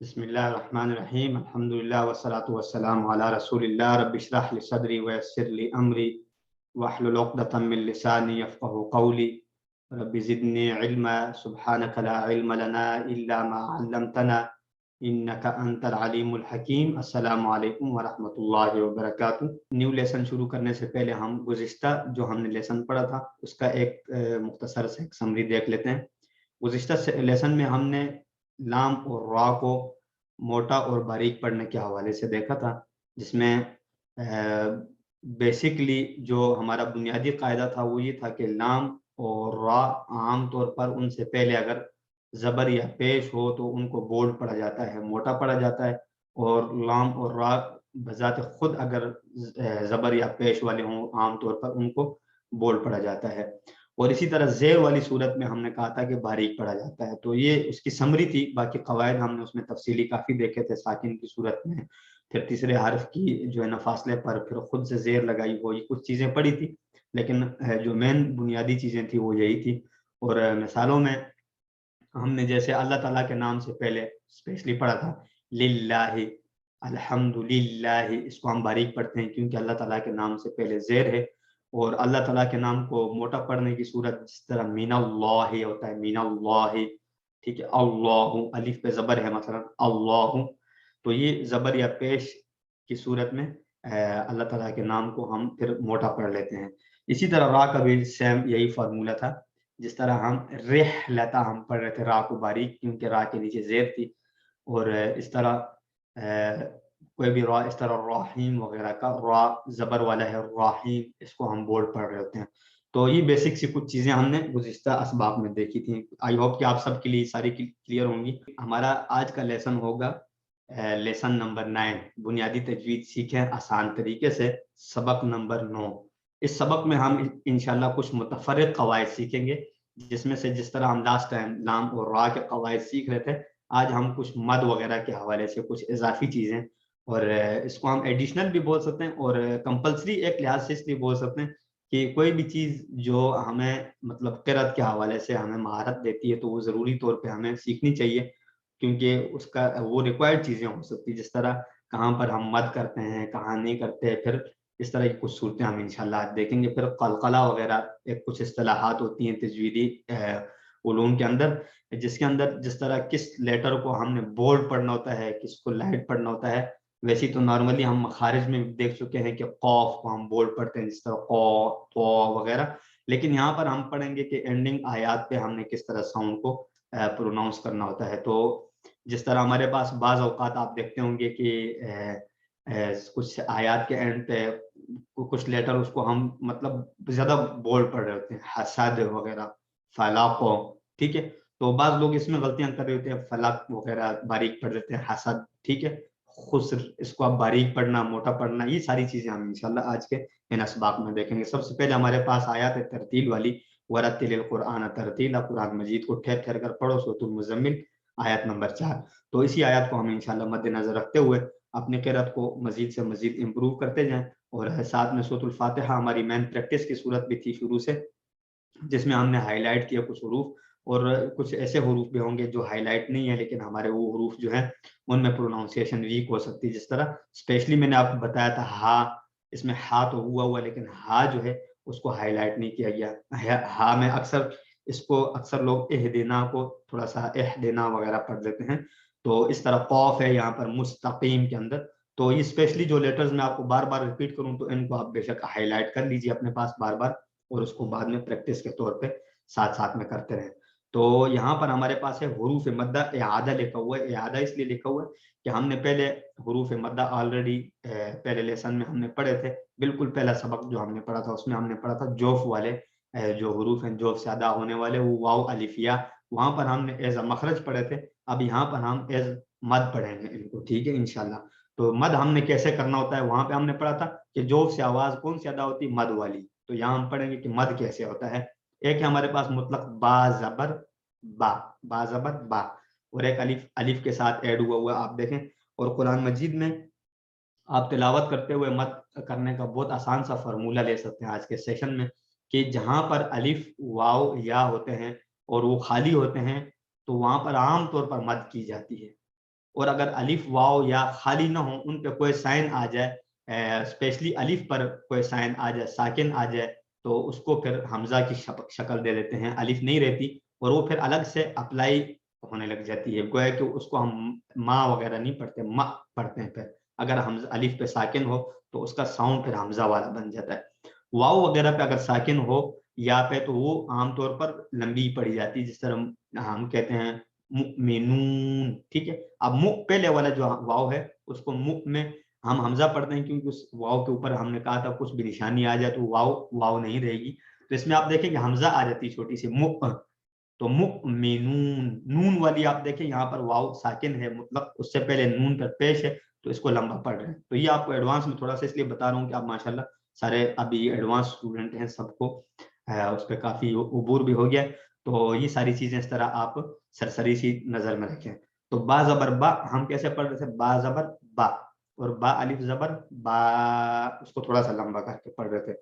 بسم اللہ الرحمن الرحیم الحمدللہ والصلاۃ والسلام علی رسول اللہ رب اشرح لی صدری ویسر لی امری واحلل عقدۃ من لسانی یفقهوا قولی رب زدنی علما سبحانک لا علم لنا الا ما علمتنا انک انت العلیم الحکیم۔ السلام علیکم ورحمۃ اللہ وبرکاتہ۔ نیو لیسن شروع کرنے سے پہلے ہم گزشتہ جو ہم نے لیسن پڑھا تھا اس کا ایک مختصر سے ایک سمری دیکھ لیتے ہیں۔ گزشتہ لیسن میں ہم نے لام اور را کو موٹا اور باریک پڑھنے کے حوالے سے دیکھا تھا، جس میں بیسکلی جو ہمارا بنیادی قاعدہ تھا وہ یہ تھا کہ لام اور را عام طور پر ان سے پہلے اگر زبر یا پیش ہو تو ان کو بولڈ پڑھا جاتا ہے، موٹا پڑھا جاتا ہے، اور لام اور را بذات خود اگر زبر یا پیش والے ہوں عام طور پر ان کو بولڈ پڑھا جاتا ہے۔ اور اسی طرح زیر والی صورت میں ہم نے کہا تھا کہ باریک پڑھا جاتا ہے۔ تو یہ اس کی سمری تھی، باقی قواعد ہم نے اس میں تفصیلی کافی دیکھے تھے۔ ساکن کی صورت میں پھر تیسرے حرف کی جو ہے نا فاصلے پر پھر خود سے زیر لگائی ہو، یہ کچھ چیزیں پڑھی تھی، لیکن جو مین بنیادی چیزیں تھی وہ یہی تھی۔ اور مثالوں میں ہم نے جیسے اللہ تعالیٰ کے نام سے پہلے اسپیشلی پڑھا تھا للہ، الحمد للہ، اس کو ہم باریک پڑھتے ہیں کیونکہ اللہ تعالیٰ کے نام سے پہلے زیر ہے۔ اور اللہ تعالیٰ کے نام کو موٹا پڑھنے کی صورت جس طرح من اللہ ہوتا ہے، من اللہ، ٹھیک ہے، اللہ الف پہ زبر ہے مثلا اللہ، تو یہ زبر یا پیش کی صورت میں اللہ تعالیٰ کے نام کو ہم پھر موٹا پڑھ لیتے ہیں۔ اسی طرح را کا بھی سیم یہی فارمولہ تھا، جس طرح ہم رحلتا ہم پڑھ رہے تھے را کو باریک کیونکہ را کے نیچے زیر تھی، اور اس طرح کوئی بھی را اس طرح راحیم وغیرہ کا را زبر والا ہے، راحیم اس کو ہم بولڈ پڑھ رہے ہوتے ہیں۔ تو یہ بیسک سی کچھ چیزیں ہم نے گزشتہ اسباق میں دیکھی تھیں۔ آئی ہوپ کہ آپ سب کے لیے ساری کلیئر ہوں گی۔ ہمارا آج کا لیسن ہوگا لیسن نمبر 9، بنیادی تجوید سیکھیں آسان طریقے سے، سبق نمبر 9۔ اس سبق میں ہم انشاءاللہ کچھ متفرق قواعد سیکھیں گے، جس میں سے جس طرح ہم لاسٹ ٹائم لام اور را کے قواعد سیکھ رہے تھے، آج ہم کچھ مد وغیرہ کے حوالے سے کچھ اضافی چیزیں، اور اس کو ہم ایڈیشنل بھی بول سکتے ہیں اور کمپلسری ایک لحاظ سے اس لیے بول سکتے ہیں کہ کوئی بھی چیز جو ہمیں مطلب قرأت کے حوالے سے ہمیں مہارت دیتی ہے تو وہ ضروری طور پہ ہمیں سیکھنی چاہیے، کیونکہ اس کا وہ ریکوائرڈ چیزیں ہو سکتی، جس طرح کہاں پر ہم مد کرتے ہیں کہاں نہیں کرتے، پھر اس طرح کی کچھ صورتیں ہم انشاءاللہ آج دیکھیں گے۔ پھر قلقلہ وغیرہ ایک کچھ اصطلاحات ہوتی ہیں تجویدی علوم کے اندر، جس کے اندر جس طرح کس لیٹر کو ہم نے بولڈ پڑھنا ہوتا ہے، کس کو لائٹ پڑھنا ہوتا ہے، ویسی تو نارملی ہم مخارج میں دیکھ چکے ہیں کہ قوف کو ہم بولڈ پڑھتے ہیں جس طرح قو تو وغیرہ، لیکن یہاں پر ہم پڑھیں گے کہ اینڈنگ آیات پہ ہم نے کس طرح ساؤنڈ کو پروناؤنس کرنا ہوتا ہے۔ تو جس طرح ہمارے پاس بعض اوقات آپ دیکھتے ہوں گے کہ کچھ آیات کے اینڈ پہ کچھ لیٹر اس کو ہم مطلب زیادہ بولڈ پڑھ رہے ہوتے ہیں، حسد وغیرہ، فلاقو، ٹھیک ہے، تو بعض لوگ اس میں غلطیاں کر رہے ہوتے ہیں، فلق وغیرہ باریک پڑھ دیتے ہیں، حسد، ٹھیک ہے، خسر اس کو آپ باریک پڑھنا موٹا پڑھنا، یہ ساری چیزیں ہم انشاءاللہ آج کے ان اسباق میں دیکھیں گے۔ سب سے پہلے ہمارے پاس آیات ہے ترتیل والی، ورتل القرآن ترتیلا، قرآن مجید کو ٹھہر ٹھہر کر پڑھو، سورۃ المزمل آیت نمبر 4۔ تو اسی آیات کو ہم انشاءاللہ مد نظر رکھتے ہوئے اپنی قرأت کو مزید سے مزید امپروو کرتے جائیں، اور ساتھ میں سورۃ الفاتحہ ہماری مین پریکٹس کی صورت بھی تھی شروع سے، جس میں ہم نے ہائی لائٹ کیا کچھ حروف، اور کچھ ایسے حروف بھی ہوں گے جو ہائی لائٹ نہیں ہے لیکن ہمارے وہ حروف جو ہیں ان میں پروناؤنسیشن ویک ہو سکتی ہے، جس طرح اسپیشلی میں نے آپ کو بتایا تھا ہا، اس میں ہا تو ہوا لیکن ہا جو ہے اس کو ہائی لائٹ نہیں کیا گیا۔ ہا میں اکثر لوگ اہدنا کو تھوڑا سا اہدنا وغیرہ پڑھ دیتے ہیں، تو اس طرح قوف ہے یہاں پر مستقیم کے اندر، تو یہ اسپیشلی جو لیٹرز میں آپ کو بار بار ریپیٹ کروں تو ان کو آپ بے شک ہائی لائٹ کر لیجیے اپنے پاس بار بار، اور اس کو بعد میں پریکٹس کے طور پہ ساتھ ساتھ میں کرتے رہیں۔ تو یہاں پر ہمارے پاس ہے حروف مدہ اعادہ لکھا ہوا ہے، اعادہ اس لیے لکھا ہوا ہے کہ ہم نے پہلے حروف مدہ آلریڈی پہلے لیسن میں ہم نے پڑھے تھے، بالکل پہلا سبق جو ہم نے پڑھا تھا اس میں ہم نے پڑھا تھا جوف والے جو حروف ہیں جوف سے ادا ہونے والے، وہ واو الف یا، وہاں پر ہم نے ایز اے مخرج پڑھے تھے، اب یہاں پر ہم ایز مد پڑھیں گے ان کو، ٹھیک ہے انشاءاللہ۔ تو مد ہم نے کیسے کرنا ہوتا ہے، وہاں پہ ہم نے پڑھا تھا کہ جوف سے آواز کون سی ادا ہوتی، مد والی، تو یہاں ہم پڑھیں گے کہ مد کیسے ہوتا ہے۔ ایک ہے ہمارے پاس مطلق با زبر با، با زبر با، اور ایک الف کے ساتھ ایڈ ہوا آپ دیکھیں۔ اور قرآن مجید میں آپ تلاوت کرتے ہوئے مد کرنے کا بہت آسان سا فارمولہ لے سکتے ہیں آج کے سیشن میں، کہ جہاں پر الف واو یا ہوتے ہیں اور وہ خالی ہوتے ہیں تو وہاں پر عام طور پر مد کی جاتی ہے، اور اگر الف واو یا خالی نہ ہو, ان پہ کوئی سائن آ جائے, اسپیشلی الف پر کوئی سائن آ جائے, ساکن آ جائے, تو اس کو پھر حمزہ کی شکل دے دیتے ہیں, الف نہیں رہتی, اور وہ پھر الگ سے اپلائی ہونے لگ جاتی ہے, گویا کہ اس کو ہم ما وغیرہ نہیں پڑھتے, ما پڑھتے ہیں. پھر اگر حمزہ الف پہ ساکن ہو تو اس کا ساؤنڈ پھر حمزہ والا بن جاتا ہے. واو وغیرہ پہ اگر ساکن ہو یا پہ, تو وہ عام طور پر لمبی پڑی جاتی ہے, جس طرح ہم کہتے ہیں مؤمنون, ٹھیک ہے. اب پہلے والا جو واو ہے اس کو میں ہم حمزہ پڑھتے ہیں, کیونکہ اس واو کے اوپر ہم نے کہا تھا کچھ بھی نشانی آ جائے تو واو نہیں رہے گی, تو اس میں آپ دیکھیں کہ حمزہ آ جاتی ہے چھوٹی سی تو مؤمنون. نون والی آپ دیکھیں یہاں پر واو ساکن ہے, مطلب اس سے پہلے نون پر پیش ہے, تو اس کو لمبا پڑھ رہے ہیں. تو یہ آپ کو ایڈوانس میں تھوڑا سا اس لیے بتا رہا ہوں کہ آپ ماشاءاللہ سارے ابھی ایڈوانس اسٹوڈنٹ ہیں, سب کو اس پہ کافی عبور بھی ہو گیا. تو یہ ساری چیزیں اس طرح آپ سرسری سی نظر میں رکھیں. تو با زبر با ہم کیسے پڑھ رہے تھے, با زبر با, اور با الف زبر با, اس کو تھوڑا سا لمبا کر کے پڑھ رہے تھے.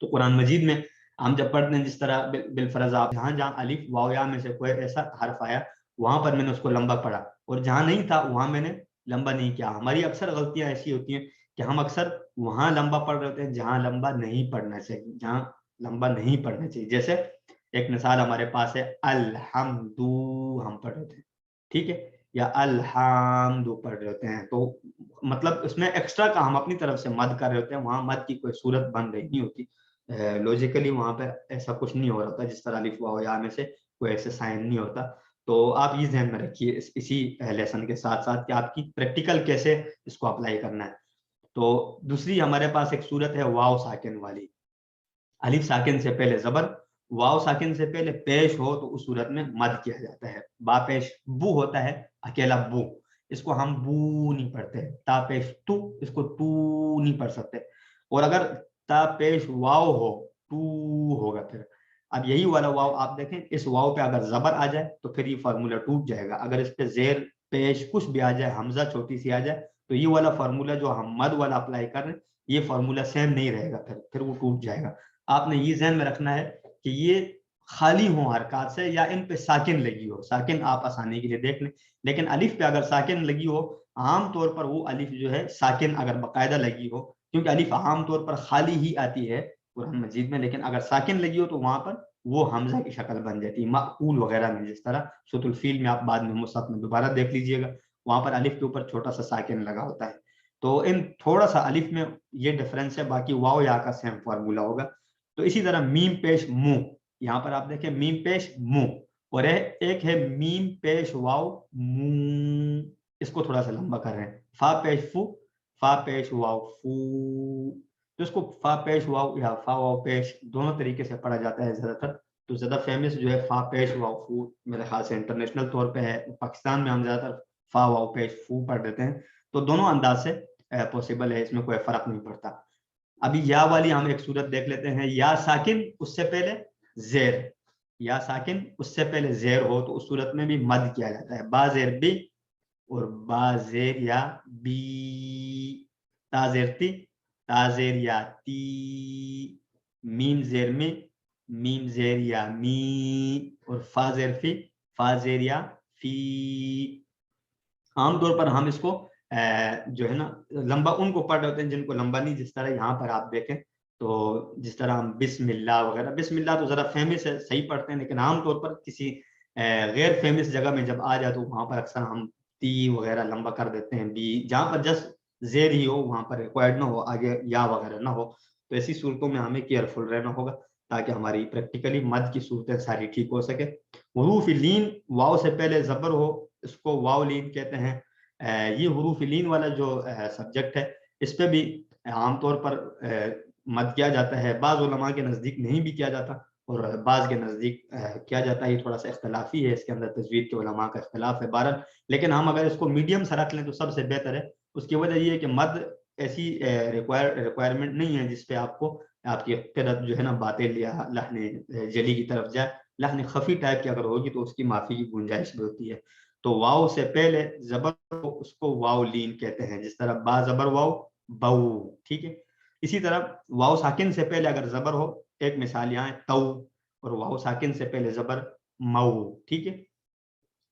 تو قرآن مجید میں ہم جب پڑھتے ہیں, جس طرح بالفرض آپ جہاں جہاں الف واو یا میں سے کوئی ایسا حرف آیا وہاں پر میں نے اس کو لمبا پڑھا, اور جہاں نہیں تھا وہاں میں نے لمبا نہیں کیا. ہماری اکثر غلطیاں ایسی ہوتی ہیں کہ ہم اکثر وہاں لمبا پڑھ رہے ہوتے ہیں جہاں لمبا نہیں پڑھنا چاہیے, جہاں لمبا نہیں پڑھنا چاہیے. جیسے ایک مثال ہمارے پاس ہے, الحمدو ہم پڑھ رہے تھے, ٹھیک ہے, یا الحمدو پڑھ رہے ہوتے ہیں, تو مطلب اس میں ایکسٹرا کا ہم اپنی طرف سے مد کر رہے ہوتے ہیں, وہاں مد کی کوئی صورت بن رہی نہیں ہوتی, لوجیکلی وہاں پہ ایسا کچھ نہیں ہو رہا ہوتا, جس طرح الف واو یا میں سے کوئی ایسے سائن نہیں ہوتا. تو آپ یہ ذہن میں رکھیے اسی لیسن کے ساتھ ساتھ کہ آپ کی پریکٹیکل کیسے اس کو اپلائی کرنا ہے. تو دوسری ہمارے پاس ایک صورت ہے واو ساکن والی. الف ساکن سے پہلے زبر, واو ساکن سے پہلے پیش ہو تو اس صورت میں مد کیا جاتا ہے. با پیش بو ہوتا ہے, اکیلا بو, اس کو ہم بو نہیں پڑھتے. تا پیش تو, اس کو تو نہیں پڑھ سکتے. اور اگر تا پیش واو ہو تو ہوگا. پھر اب یہی والا واو آپ دیکھیں, اس واو پہ اگر زبر آ جائے تو پھر یہ فارمولا ٹوٹ جائے گا. اگر اس پہ زیر پیش کچھ بھی آ جائے, حمزہ چھوٹی سی آ جائے, تو یہ والا فارمولا جو ہم مد والا اپلائی کر رہے ہیں یہ فارمولا سیم نہیں رہے گا, پھر وہ ٹوٹ جائے گا. آپ نے یہ ذہن میں رکھنا ہے کہ یہ خالی ہوں حرکات سے یا ان پہ ساکن لگی ہو. ساکن آپ آسانی کے لیے دیکھ لیں, لیکن الف پہ اگر ساکن لگی ہو, عام طور پر وہ الف جو ہے ساکن اگر باقاعدہ لگی ہو, کیونکہ الف عام طور پر خالی ہی آتی ہے قرآن مجید میں, لیکن اگر ساکن لگی ہو تو وہاں پر وہ حمزہ کی شکل بن جاتی ہے. معقول وغیرہ میں جس طرح سورۃ الفیل میں آپ بعد میں مصحف میں دوبارہ دیکھ لیجئے گا, وہاں پر الف کے اوپر چھوٹا سا ساکن لگا ہوتا ہے. تو ان تھوڑا سا الف میں یہ ڈفرینس ہے, باقی واو یا کا سیم فارمولا ہوگا. تو اسی طرح میم پیش مو, یہاں پر آپ دیکھیں میم پیش مو, اور ایک ہے میم پیش واو مو, اس کو تھوڑا سا لمبا کر رہے ہیں. فا پیش فو, فا پیش واو فو, تو اس کو فا پیش واو یا فا واو پیش دونوں طریقے سے پڑھا جاتا ہے زیادہ تر. تو زیادہ فیمس جو ہے فا پیش واو فو میرے خیال سے انٹرنیشنل طور پہ ہے. پاکستان میں ہم زیادہ تر فا واو پیش فو پڑھ دیتے ہیں. تو دونوں انداز سے پوسیبل ہے, اس میں کوئی فرق نہیں پڑتا. ابھی یا والی ہم ایک صورت دیکھ لیتے ہیں, یا ساکن اس سے پہلے زیر, یا ساکن اس سے پہلے زیر ہو تو اس صورت میں بھی مد کیا جاتا ہے. با زیر بی اور با زیر یا بی, تا زیر تی, تا زیر یا تی, میم زیر می, میم زیر یا می, اور فا زیر فی, فا زیر یا فی. عام طور پر ہم اس کو جو ہے نا لمبا ان کو پڑھ رہے ہوتے ہیں جن کو لمبا نہیں, جس طرح یہاں پر آپ دیکھیں تو جس طرح ہم بسم اللہ وغیرہ, بسم اللہ تو ذرا فیمس ہے صحیح پڑھتے ہیں, لیکن عام طور پر کسی غیر فیمس جگہ میں جب آ جائے تو وہاں پر اکثر ہم تی وغیرہ لمبا کر دیتے ہیں. بی جہاں پر جسٹ زیر ہی ہو وہاں پر ریکوائرڈ نہ ہو, آگے یا وغیرہ نہ ہو, تو ایسی صورتوں میں ہمیں کیئرفل رہنا ہوگا تاکہ ہماری پریکٹیکلی مد کی صورتیں ساری ٹھیک ہو سکے. حروف لین, واو سے پہلے زبر ہو اس کو واو لین کہتے ہیں. یہ حروف لین والا جو سبجیکٹ ہے اس پہ بھی عام طور پر مد کیا جاتا ہے. بعض علماء کے نزدیک نہیں بھی کیا جاتا اور بعض کے نزدیک کیا جاتا ہے. یہ تھوڑا سا اختلافی ہے, اس کے اندر تجوید کے علماء کا اختلاف ہے. بہرحال لیکن ہم اگر اس کو میڈیم سے رکھ لیں تو سب سے بہتر ہے. اس کی وجہ یہ ہے کہ مد ایسی ریکوائرمنٹ نہیں ہے جس پہ آپ کو آپ کی قدرت جو ہے نا باطل یا لحن جلی کی طرف جائے. لحن خفی ٹائپ کی اگر ہوگی تو اس کی معافی کی گنجائش بھی ہوتی ہے. تو واو سے پہلے زبر اس کو واو لین کہتے ہیں, جس طرح با زبر واو بو, ٹھیک ہے. اسی طرح واو ساکن سے پہلے اگر زبر ہو, ایک مثال یہاں ہے تو, اور واو ساکن سے پہلے زبر مو, ٹھیک ہے.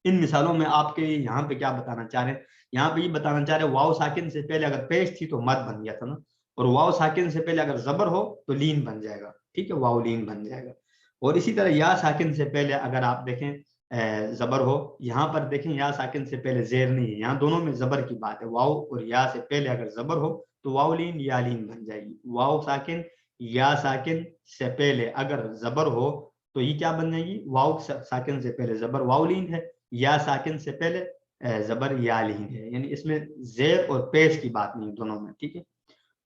ان مثالوں میں آپ کے یہاں پہ کیا بتانا چاہ رہے ہیں, یہاں پہ یہ بتانا چاہ رہے ہیں واو ساکن سے پہلے اگر پیش تھی تو مد بن گیا تھا نا, اور واو ساکن سے پہلے اگر زبر ہو تو لین بن جائے گا, ٹھیک ہے, واو لین بن جائے گا. اور اسی طرح یا ساکن سے پہلے اگر آپ دیکھیں زبر ہو, یہاں پر دیکھیں یا ساکن سے پہلے زیر نہیں ہے, یہاں دونوں میں زبر کی بات ہے. واو اور یا سے پہلے اگر زبر ہو تو واو لین یا لین بن جائے گی. واو ساکن یا ساکن سے پہلے اگر زبر ہو تو یہ کیا بن جائے گی, واو ساکن سے پہلے زبر واو لین ہے, یا ساکن سے پہلے زبر یا لین ہے, یعنی اس میں زیر اور پیش کی بات نہیں دونوں میں, ٹھیک ہے.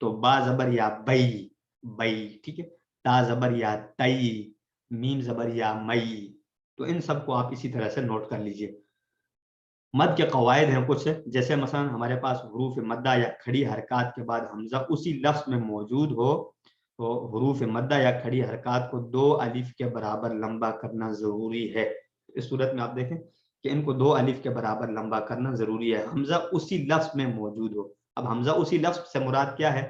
تو با زبر یا بئی بئی, ٹھیک ہے, تا زبر یا تئی, میم زبر یا مئی. تو ان سب کو آپ اسی طرح سے نوٹ کر لیجئے. مد کے قواعد ہیں کچھ, جیسے مثلا ہمارے پاس حروف مدہ یا کھڑی حرکات کے بعد حمزہ اسی لفظ میں موجود ہو تو حروف مدہ یا کھڑی حرکات کو 2 الف کے برابر لمبا کرنا ضروری ہے. اس صورت میں آپ دیکھیں کہ ان کو 2 الف کے برابر لمبا کرنا ضروری ہے, حمزہ اسی لفظ میں موجود ہو. اب حمزہ اسی لفظ سے مراد کیا ہے,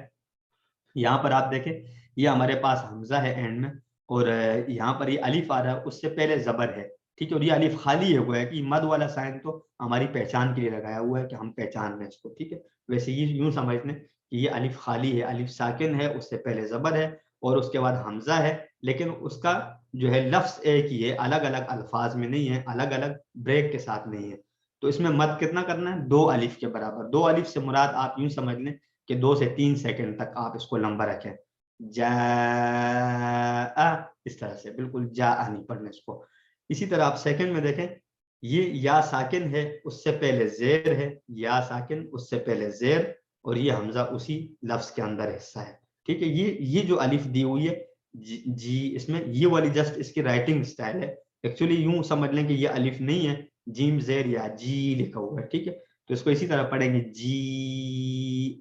یہاں پر آپ دیکھیں یہ ہمارے پاس حمزہ ہے اینڈ میں, اور یہاں پر یہ الف آ رہا ہے, اس سے پہلے زبر ہے, ٹھیک ہے, اور یہ الف خالی ہے, ہوا ہے کہ مد والا سائن تو ہماری پہچان کے لیے لگایا ہوا ہے کہ ہم پہچان لیں اس کو, ٹھیک ہے. ویسے یہ یوں سمجھ لیں کہ یہ الف خالی ہے, الف ساکن ہے, اس سے پہلے زبر ہے اور اس کے بعد حمزہ ہے, لیکن اس کا جو ہے لفظ ایک ہی ہے, الگ الگ الفاظ میں نہیں ہے, الگ الگ بریک کے ساتھ نہیں ہے. تو اس میں مد کتنا کرنا ہے, 2 الف کے برابر. 2 الف سے مراد آپ یوں سمجھ لیں کہ 2 سے 3 سیکنڈ تک آپ اس کو لمبا رکھیں. جا اس طرح سے, بالکل جا نہیں پڑھنے اس کو. اسی طرح آپ سیکنڈ میں دیکھیں, یہ یا ساکن ہے, اس سے پہلے زیر ہے, یا ساکن اس سے پہلے زیر, اور یہ حمزہ اسی لفظ کے اندر حصہ ہے, ٹھیک ہے. یہ جو الف دی ہوئی ہے جی اس میں, یہ والی جسٹ اس کی رائٹنگ سٹائل ہے. ایکچولی یوں سمجھ لیں کہ یہ الف نہیں ہے, جیم زیر یا جی لکھا ہوا ہے, ٹھیک ہے. تو اس کو اسی طرح پڑھیں گے جی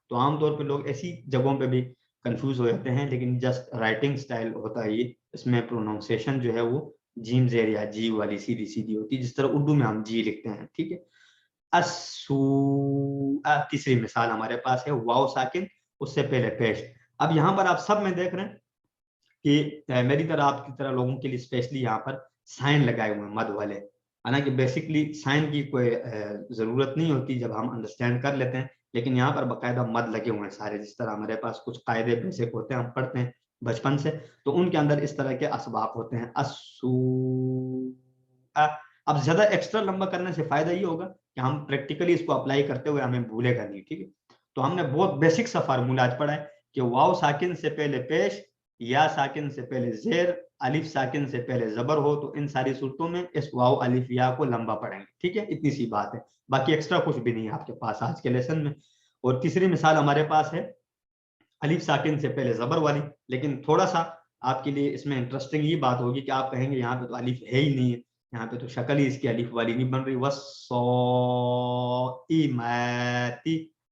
تو عام طور پہ لوگ ایسی جگہوں پہ بھی کنفیوز ہو جاتے ہیں, لیکن جسٹ رائٹنگ سٹائل ہوتا ہے یہ. اس میں پروننسیشن جو ہے وہ جیم زیر یا جی والی سیدھی سیدھی ہوتی ہے, جس طرح اردو میں ہم جی لکھتے ہیں, ٹھیک ہے. تیسری مثال ہمارے پاس ہے واو ساکن اس سے پہلے پیش. اب یہاں پر آپ سب میں دیکھ رہے ہیں کہ میری طرح آپ کی طرح لوگوں کے لیے اسپیشلی یہاں پر سائن لگائے ہوئے ہیں مد والے, حالانکہ بیسکلی سائن کی کوئی ضرورت نہیں ہوتی جب ہم انڈرسٹینڈ کر لیتے ہیں, لیکن یہاں پر باقاعدہ مد لگے ہوئے ہیں سارے. جس طرح ہمارے پاس کچھ قاعدے بیسک ہوتے ہیں, ہم پڑھتے ہیں بچپن سے, تو ان کے اندر اس طرح کے اسباق ہوتے ہیں. اب زیادہ ایکسٹرا لمبا کرنے سے فائدہ یہ ہوگا کہ ہم پریکٹیکلی اس کو اپلائی کرتے ہوئے ہمیں بھولے گا نہیں, ٹھیک ہے. تو ہم نے بہت بیسک سا فارمولہ آج پڑھا ہے کہ واو ساکن سے پہلے پیش, یا ساکن سے پہلے زیر, الف ساکن سے پہلے زبر ہو, تو ان ساری صورتوں میں اس واو الف یا کو لمبا پڑھیں گے, ٹھیک ہے. اتنی سی بات ہے, باقی ایکسٹرا کچھ بھی نہیں ہے آپ کے پاس آج کے لیسن میں. اور تیسری مثال ہمارے پاس ہے الف ساکن سے پہلے زبر والی, لیکن تھوڑا سا آپ کے لیے اس میں انٹرسٹنگ یہ بات ہوگی کہ آپ کہیں گے یہاں پہ تو الف ہے ہی نہیں ہے, یہاں پہ تو شکل ہی اس کی الف والی نہیں بن رہی.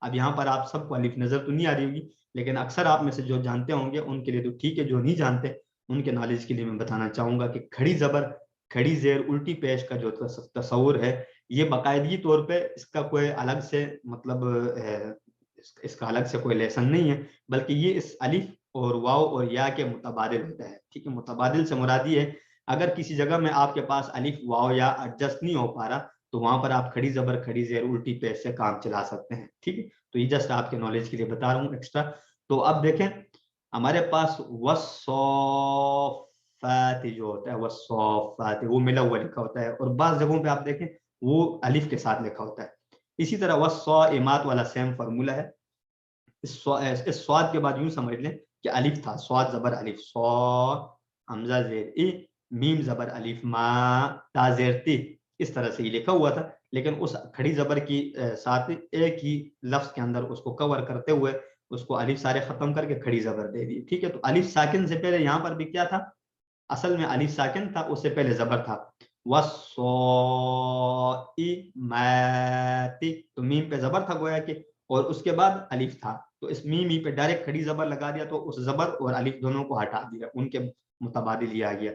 اب یہاں پر آپ سب کو الف نظر تو نہیں آ رہی ہوگی, لیکن اکثر آپ میں سے جو جانتے ہوں گے ان کے لیے تو ٹھیک ہے, جو نہیں جانتے ان کے نالج کے لیے میں بتانا چاہوں گا کہ کھڑی زبر کھڑی زیر الٹی پیش کا جو تصور ہے, یہ باقاعدگی طور پہ اس کا کوئی الگ سے مطلب اس کا الگ سے کوئی لیسن نہیں ہے, بلکہ یہ اس الف اور واو اور یا کے متبادل ہوتا ہے, ٹھیک ہے. متبادل سے مراد یہ ہے اگر کسی جگہ میں آپ کے پاس الف واو یا ایڈجسٹ نہیں ہو پا رہا تو وہاں پر آپ کھڑی زبر کھڑی زیر الٹی پیش سے کام چلا سکتے ہیں, ٹھیک ہے. تو یہ جسٹ آپ کے نالج کے لیے بتا رہا ہوں ایکسٹرا. تو اب دیکھیں ہمارے پاس وصفات جو ہوتا ہے, وصفات وہ ملا ہوا لکھا ہوتا ہے, اور بعض جگہوں پہ آپ دیکھیں وہ الف کے ساتھ لکھا ہوتا ہے. اسی طرح وصائمات والا سیم فارمولا ہے. اس سواد کے بعد یوں سمجھ لیں کہ الف تھا, سواد زبر الف, حمزہ زیر ای, میم زبر الف ما, تا زیر تی, اس طرح سے یہ لکھا ہوا تھا. لیکن اس کھڑی زبر کی ساتھ ایک ہی لفظ کے اندر اس کو کور کرتے ہوئے اس کو الف سارے ختم کر کے کھڑی زبر دے دی, ٹھیک ہے. تو الف ساکن سے پہلے یہاں پر بھی کیا تھا, اصل میں الف ساکن تھا, اس سے پہلے زبر تھا. تو میم پہ زبر تھا گویا کہ, اور اس کے بعد الف تھا, تو اس میم پہ ڈائریکٹ کھڑی زبر لگا دیا, تو اس زبر اور الف دونوں کو ہٹا دیا, ان کے متبادل یہ آ گیا.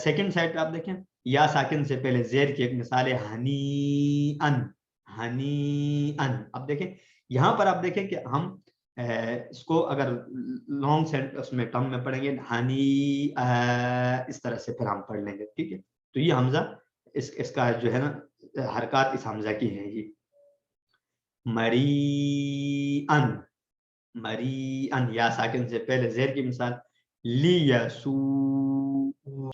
سیکنڈ سائڈ پہ آپ دیکھیں یا ساکن سے پہلے زیر کی ایک مثال ہے ہنی ان, ہنی ان. اب دیکھیں یہاں پر آپ دیکھیں کہ ہم اس کو اگر لانگ سینٹ اس میں ٹرم میں پڑھیں گے ہنی اس طرح سے پھر ہم پڑھ لیں گے, ٹھیک ہے. تو یہ حمزہ اس کا جو ہے نا حرکات اس حمزہ کی ہیں جی. مریئن، مریئن یا ساکن سے پہلے زیر کی مثال. لیسو،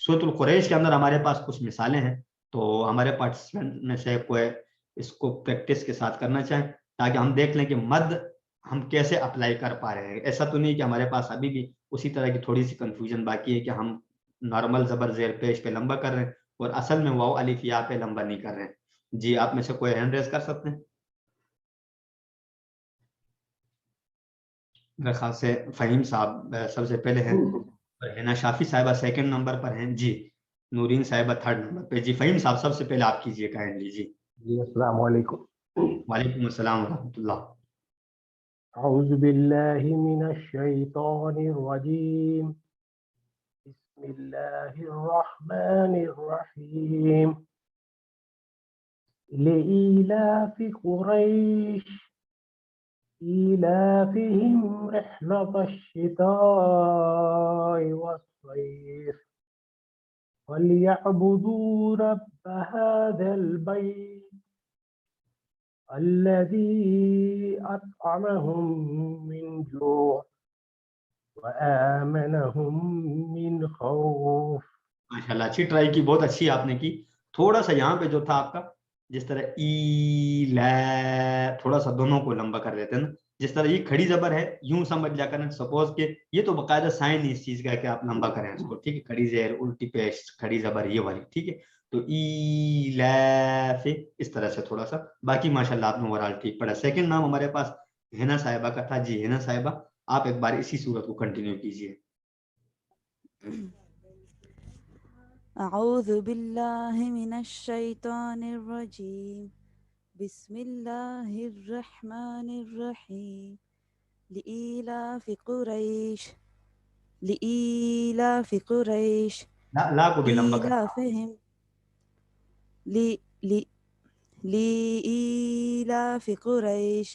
سورۃ القریش کے اندر ہمارے پاس کچھ مثالیں ہیں، تو ہمارے پارٹیسپینٹ میں سے کوئی اس کو پریکٹس کے ساتھ کرنا چاہیں تاکہ ہم دیکھ لیں کہ مد ہم کیسے اپلائی کر پا رہے ہیں. ایسا تو نہیں کہ ہمارے پاس ابھی بھی اسی طرح کی تھوڑی سی کنفیوژن باقی ہے کہ ہم نارمل زبر زیر پیش پہ لمبا کر رہے ہیں اور اصل میں واو الف یا پہ لمبا نہیں کر رہے ہیں. جی آپ میں سے کوئی ہینڈ ریز کر سکتے ہیں؟ میرے خیال سے فہیم صاحب سب سے پہلے ہیں، رینا شافی صاحبہ سیکنڈ نمبر پر ہیں جی، نورین صاحبہ تھرڈ نمبر پہ. جی فہیم صاحب سب سے پہلے آپ کیجئے کائنڈلی. جی جی السلام علیکم. وعلیکم السلام ورحمۃ اللہ. اعوذ باللہ من الشیطان الرجیم. بسم اللہ الرحمن الرحیم. لإيلاف قریش إيلافهم رحلة الشتاء والصيف فليعبدوا رب هذا البيت الذي أطعمهم من جوع وآمنهم من خوف. ماشاءاللہ اچھی ٹرائی کی، بہت اچھی آپ نے کی. تھوڑا سا یہاں پہ جو تھا آپ کا جس طرح ای لا، تھوڑا سا دونوں کو لمبا کر دیتے ہیں نا، جس طرح یہ کھڑی زبر ہے یوں سمجھ لیا کریں سپوز کہ یہ تو باقاعدہ سائن اس چیز کا ہے کہ آپ لمبا کریں اس کو، ٹھیک ہے. کھڑی زیر الٹی پیش کھڑی زبر یہ والی، ٹھیک ہے. تو ای لا سے اس طرح سے تھوڑا سا، باقی ماشاءاللہ آپ نے اوورال ٹھیک پڑھا. سیکنڈ نام ہمارے پاس ہینا صاحبہ کا تھا. جی ہینا صاحبہ آپ ایک بار اسی صورت کو کنٹینیو کیجیے. اعوذ باللہ من الشیطان الرجیم. بسم اللہ الرحمن الرحیم. لإیلاف قریش، لإیلاف قریش لا کو بھی لمبا کر. إیلافهم لإيلاف قريش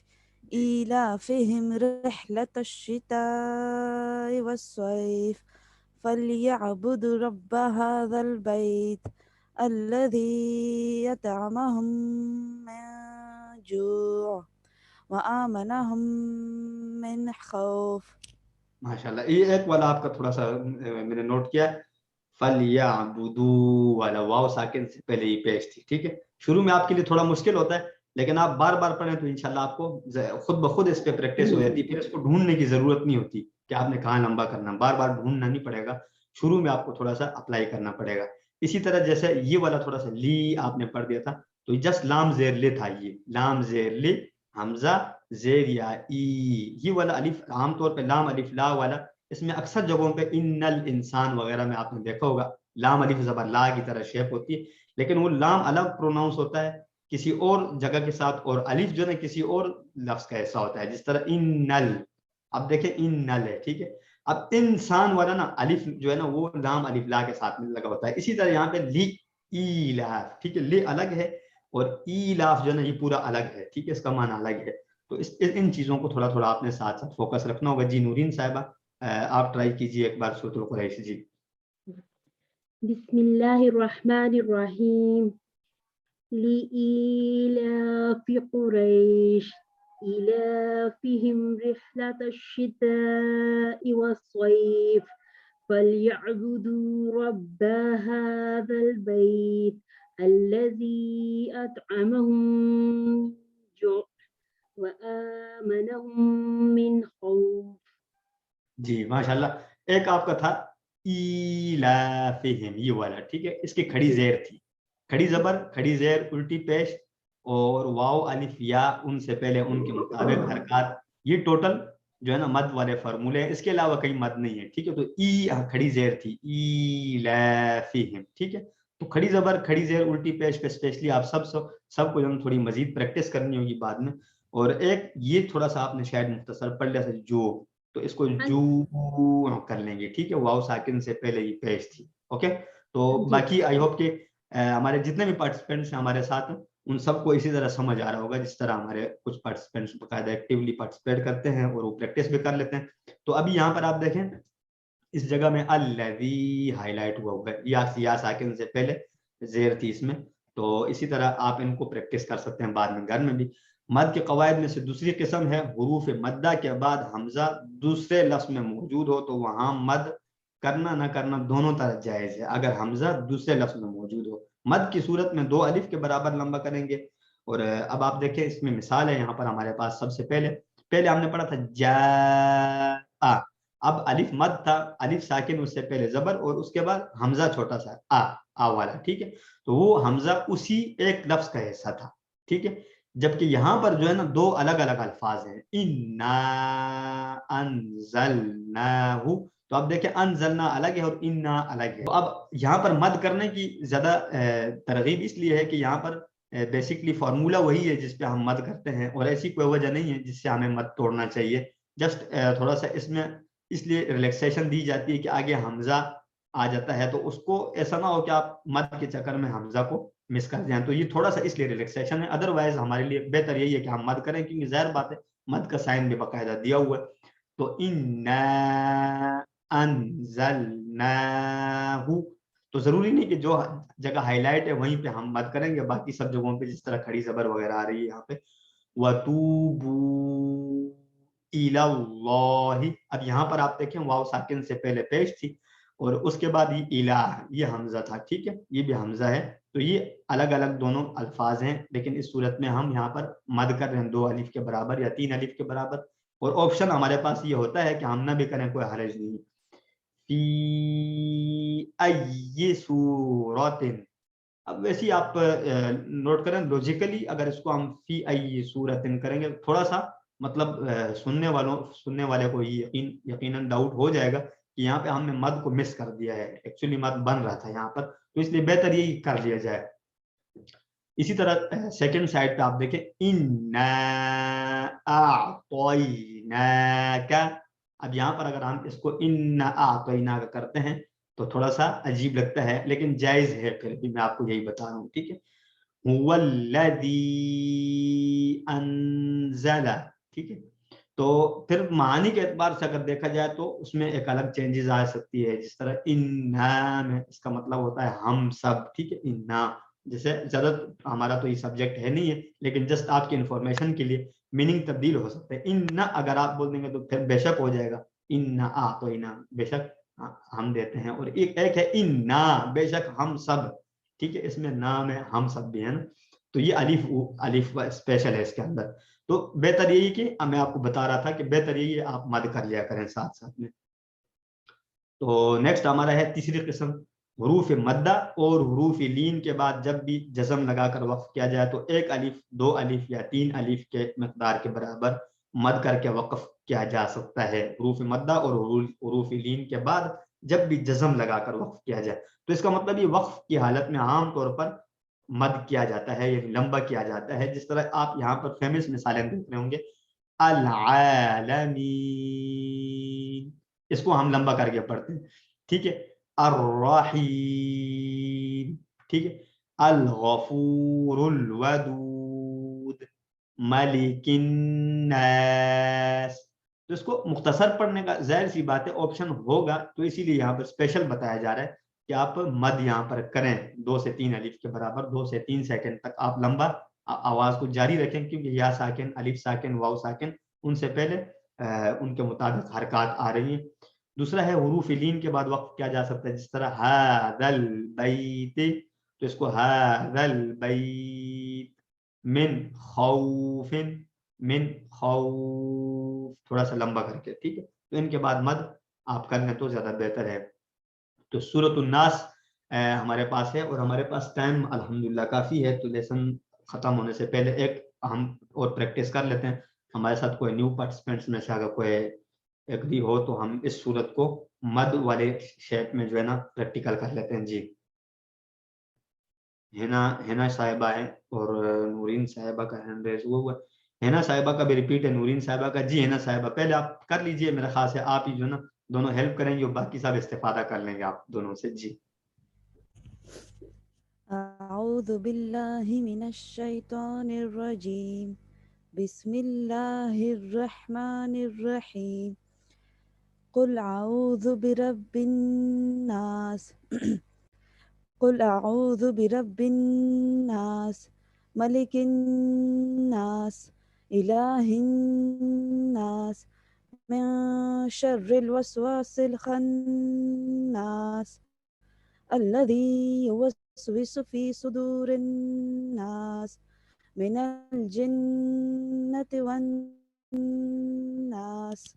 إيلافهم رحلة الشتاء والصيف فليعبدوا رب هذا البيت الذي يطعمهم من جوع وآمنهم من خوف. ماشاءاللہ یہ ایک والا آپ کا تھوڑا سا میں نے نوٹ کیا، فَلْيَعْبُدُوا والا واو ساکن سے پہلے ہی پیش تھی، ٹھیک ہے. شروع میں آپ کے لیے تھوڑا مشکل ہوتا ہے لیکن آپ بار بار پڑھیں تو انشاءاللہ آپ کو خود بخود اس پہ پریکٹس ہو جاتی ہے. پھر اس کو ڈھونڈنے کی ضرورت نہیں ہوتی کہ آپ نے کہاں لمبا کرنا، بار بار ڈھونڈنا نہیں پڑے گا. شروع میں آپ کو تھوڑا سا اپلائی کرنا پڑے گا. اسی طرح جیسے یہ والا تھوڑا سا لی آپ نے پڑھ دیا تھا تو جسٹ لام زیر لے تھا، یہ لام زیر لے حمزہ زیر یا ای. یہ والا الف عام طور پہ لام الف لا والا اس میں اکثر جگہوں پہ ان الانسان وغیرہ میں آپ نے دیکھا ہوگا لام الف زبر لا کی طرح شیپ ہوتی ہے، لیکن وہ لام الگ پروناؤنس ہوتا ہے کسی اور جگہ کے ساتھ، اور الف جو ہے نا کسی اور لفظ کا ایسا ہوتا ہے، جس طرح ان نل. اب دیکھیں ان نل ہے، ٹھیک ہے. اب انسان والا نا الف جو ہے نا وہ لام الف لا کے ساتھ میں لگا ہوتا ہے. اسی طرح یہاں پہ لی ایلاف، ٹھیک ہے، لی الگ ہے اور ایلاف جو ہے نا یہ پورا الگ ہے، ٹھیک ہے، اس کا معنی الگ ہے. تو ان چیزوں کو تھوڑا تھوڑا آپ نے ساتھ ساتھ فوکس رکھنا ہوگا. جی نورین صاحبہ آپ ٹرائی کیجئے ایک بار سورۃ القریش. جی بسم اللہ الرحمن الرحیم. لإيلاف قريش إيلافهم رحلة الشتاء والصيف فليعبدوا رب هذا البيت الذي أطعمهم من جوع وآمنهم من خوف. جی ماشاءاللہ. ایک آپ کا تھا ایلافہم یہ والا، ٹھیک ہے، اس کی کھڑی زیر تھی، کھڑی زبر کھڑی زیر الٹی پیش اور واو الف یا ان سے پہلے ان کے مطابق حرکات. یہ ٹوٹل جو ہے نا مد والے فارمولے ہیں، اس کے علاوہ کہیں مد نہیں ہے، ٹھیک ہے. تو ای کھڑی زیر تھی ایلافہم، ٹھیک ہے. تو کھڑی زبر کھڑی زیر الٹی پیش پہ اسپیشلی آپ سب کو جو ہے تھوڑی مزید پریکٹس کرنی ہوگی بعد میں. اور ایک یہ تھوڑا سا آپ نے شاید مختصر پڑھ لیا تھا جو، تو اس کو جو کر لیں گے، ٹھیک ہے. واو ساکن سے پہلے ہی پیش تھی، اوکے. تو باقی آئی ہوپ کہ ہمارے جتنے بھی پارٹیسپینٹس ہیں ہمارے ساتھ ان سب کو اسی طرح سمجھ آ رہا ہوگا جس طرح ہمارے کچھ پارٹیسپینٹس باقاعدہ ایکٹیولی پارٹیسپیٹ کرتے ہیں اور وہ پریکٹس بھی کر لیتے ہیں. تو ابھی یہاں پر آپ دیکھیں اس جگہ میں الذی ہائی لائٹ ہوا ہوگا، یا ساکن سے پہلے زیر تھی اس میں، تو اسی طرح آپ ان کو پریکٹس کر سکتے ہیں بعد میں گھر میں بھی. مد کے قواعد میں سے دوسری قسم ہے حروف مدہ کے بعد حمزہ دوسرے لفظ میں موجود ہو تو وہاں مد کرنا نہ کرنا دونوں طرح جائز ہے اگر حمزہ دوسرے لفظ میں موجود ہو. مد کی صورت میں 2 الف کے برابر لمبا کریں گے. اور اب آپ دیکھیں اس میں مثال ہے یہاں پر ہمارے پاس. سب سے پہلے ہم نے پڑھا تھا جا، اب الف مد تھا، الف ساکن اس سے پہلے زبر اور اس کے بعد حمزہ چھوٹا سا آ والا. ٹھیک ہے، تو وہ حمزہ اسی ایک لفظ کا حصہ تھا. ٹھیک ہے، جبکہ یہاں پر جو ہے نا 2 الگ الگ الفاظ ہیں. انا انزلناہ، تو اب دیکھیں انزلنا الگ ہے اور انا الگ ہے. تو اب یہاں پر مد کرنے کی زیادہ ترغیب اس لیے ہے کہ یہاں پر بیسکلی فارمولا وہی ہے جس پہ ہم مد کرتے ہیں اور ایسی کوئی وجہ نہیں ہے جس سے ہمیں مد توڑنا چاہیے. جسٹ تھوڑا سا اس میں اس لیے ریلیکسیشن دی جاتی ہے کہ آگے حمزہ آ جاتا ہے تو اس کو ایسا نہ ہو کہ آپ مد کے چکر میں حمزہ کو مس کر جائیں. تو یہ تھوڑا سا اس لیے ریلیکسیشن ہے. ادروائز ہمارے لیے بہتر یہی ہے کہ ہم مد کریں کیونکہ ظاہر بات ہے مد کا سائن بھی باقاعدہ دیا ہوا ہے. تو انا انزلناہ، تو ضروری نہیں کہ جو جگہ ہائی لائٹ ہے وہیں پہ ہم مد کریں گے، باقی سب جگہوں پہ جس طرح کھڑی زبر وغیرہ آ رہی ہے یہاں پہ وَتُوبُوا إِلَى اللَّهِ. اب یہاں پر آپ دیکھیں واو ساکن سے پہلے پیش تھی اور اس کے بعد یہ الہ، یہ حمزہ تھا. ٹھیک ہے، یہ بھی حمزہ ہے. تو یہ الگ الگ دونوں الفاظ ہیں لیکن اس صورت میں ہم یہاں پر مد کر رہے ہیں 2 الف کے برابر یا 3 الف کے برابر. اور آپشن ہمارے پاس یہ ہوتا ہے کہ ہم نہ بھی کریں، کوئی حرج نہیں. فی ای صورت، اب ویسے ہی آپ نوٹ کریں لوجیکلی اگر اس کو ہم فی ای صورت کریں گے تھوڑا سا مطلب سننے والے کو یقیناً ڈاؤٹ ہو جائے گا کہ یہاں پہ ہم نے مد کو مس کر دیا ہے. ایکچولی مد بن رہا تھا یہاں پر، تو اس لیے بہتر یہی کر لیا جائے. اسی طرح سیکنڈ سائڈ پہ آپ دیکھیں انا اعطیناک. اب یہاں پر اگر ہم اس کو انا اعطیناک کرتے ہیں تو تھوڑا سا عجیب لگتا ہے لیکن جائز ہے. پھر بھی میں آپ کو یہی بتا رہا ہوں. ٹھیک ہے، هو الذی انزل. ٹھیک ہے، تو پھر معنی کے اعتبار سے اگر دیکھا جائے تو اس میں ایک الگ چینجز آ سکتی ہے. جس طرح انا میں اس کا مطلب ہوتا ہے ہم سب. ٹھیک ہے، انا جیسے زیادہ ہمارا تو یہ سبجیکٹ ہے نہیں ہے لیکن جسٹ آپ کی انفارمیشن کے لیے میننگ تبدیل ہو سکتا ہے. انا اگر آپ بول دیں گے تو پھر بے شک ہو جائے گا انا اعطینا، بے شک ہم دیتے ہیں. اور ایک ہے انا، بے شک ہم سب. ٹھیک ہے، اس میں نام ہے ہم سب بھی ہے نا، تو یہ الف اسپیشل ہے اس کے اندر. تو بہتر یہی کہ میں آپ کو بتا رہا تھا کہ بہتر یہی ہے آپ مد کر لیا کریں ساتھ ساتھ میں. تو نیکسٹ ہمارا ہے تیسری قسم حروف مدہ اور حروف لین کے بعد جب بھی جزم لگا کر وقف کیا جائے تو 1 الف 2 الف یا 3 الف کے مقدار کے برابر مد کر کے وقف کیا جا سکتا ہے. حروف مدہ اور حروف لین کے بعد جب بھی جزم لگا کر وقف کیا جائے تو اس کا مطلب یہ وقف کی حالت میں عام طور پر مد کیا جاتا ہے یعنی لمبا کیا جاتا ہے. جس طرح آپ یہاں پر فیمس مثالیں دیکھ رہے ہوں گے العالمین، اس کو ہم لمبا کر کے پڑھتے ہیں. ٹھیک ہے، الرحیم. ٹھیک ہے، الغفور الودود ملک الناس. تو اس کو مختصر پڑھنے کا ظاہر سی بات ہے آپشن ہوگا تو اسی لیے یہاں پر اسپیشل بتایا جا رہا ہے کہ آپ مد یہاں پر کریں 2 سے 3 الف کے برابر. 2 سے 3 سیکنڈ تک آپ لمبا آواز کو جاری رکھیں کیونکہ یا ساکن، الف ساکن، واو ساکن ان سے پہلے ان کے مطابق حرکات آ رہی ہیں. دوسرا ہے حروف لین کے بعد وقف کیا جا سکتا ہے. جس طرح ھذا البیت، تو اس کو ھذا البیت من خوف، من خوف تھوڑا سا لمبا کر کے. ٹھیک ہے، تو ان کے بعد مد آپ کر لیں تو زیادہ بہتر ہے. تو سورۃ الناس ہمارے پاس ہے اور ہمارے پاس ٹائم الحمدللہ کافی ہے تو لیسن ختم ہونے سے پہلے ایک ہم اور پریکٹس کر لیتے ہیں. ہمارے ساتھ کوئی نیو پارٹیسپینٹس میں سے اگر کوئی ایگری ہو تو ہم اس صورت کو مد والے شیپ میں جو ہے نا پریکٹیکل کر لیتے ہیں. جی ہینا صاحبہ ہے اور نورین صاحبہ کا ہینڈ ریز ہوا ہے. ہینا صاحبہ کا بھی ریپیٹ ہے، نورین صاحبہ کا. جی ہینا صاحبہ پہلے آپ کر لیجئے، میرا خاص ہے آپ ہی جو ہے نا دونوں ہیلپ کریں گے اور باقی سب استفادہ کر لیں گے آپ دونوں سے. جی اعوذ باللہ من الشیطان الرجیم بسم اللہ الرحمن الرحیم قل اعوذ برب الناس قل أعوذ برب الناس ملك الناس إله الناس من شر الوسواس الخناس الذي يوسوس في صدور الناس من الجنة والناس.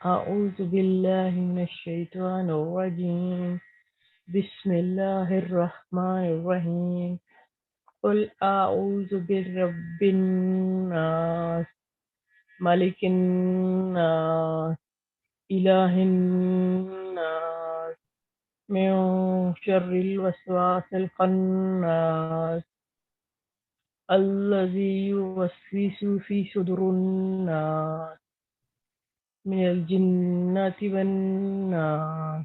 أعوذ بالله من الشيطان الرجيم. بسم الله الرحمن الرحيم. قل أعوذ برب الناس ملك الناس إله الناس من شر الوسواس الخناس الذي يوسوس في صدور الناس من الجنة والناس.